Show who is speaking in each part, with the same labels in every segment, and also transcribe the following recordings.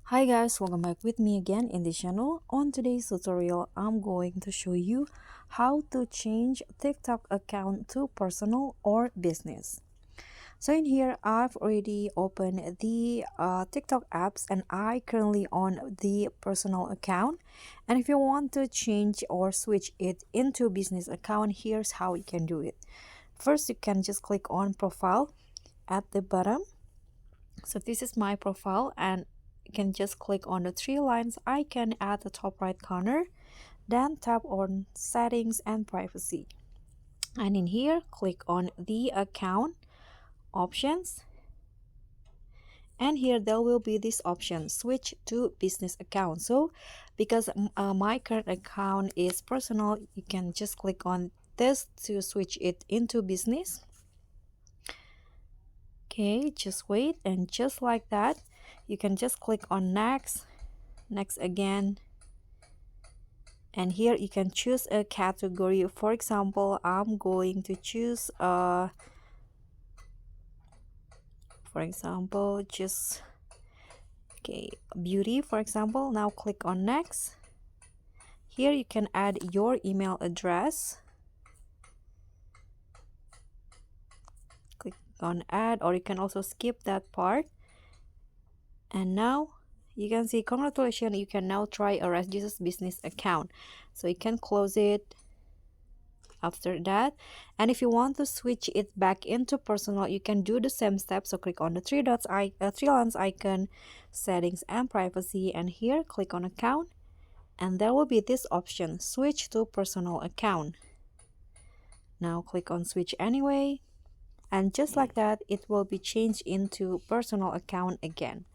Speaker 1: Hi guys, welcome back with me again in this channel. On today's tutorial, I'm going to show you how to change TikTok account to personal or business. So in here, I've already opened the TikTok apps and I currently on the personal account. And if you want to change or switch it into business account, here's how you can do it. First, you can just click on profile at the bottom. So this is my profile and you can just click on the three lines icon at the top right corner, then tap on settings and privacy, and in here click on the account options, and here there will be this option switch to business account. So because my current account is personal, you can just click on this to switch it into business. Okay, just wait, and just like that you can just click on next again, and here you can choose a category. For example, I'm going to choose for example just beauty, for example. Now click on next. Here you can add your email address, click on add, or you can also skip that part. And now you can see, congratulations, you can now try a registered business account. So you can close it after that. And if you want to switch it back into personal, you can do the same steps. So click on the three lines icon, settings and privacy, and here click on account, and there will be this option switch to personal account. Now click on switch anyway, and just like that it will be changed into personal account again.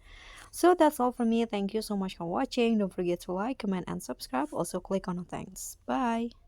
Speaker 1: So that's all from me. Thank you so much for watching. Don't forget to like, comment and subscribe. Also click on the thanks. Bye.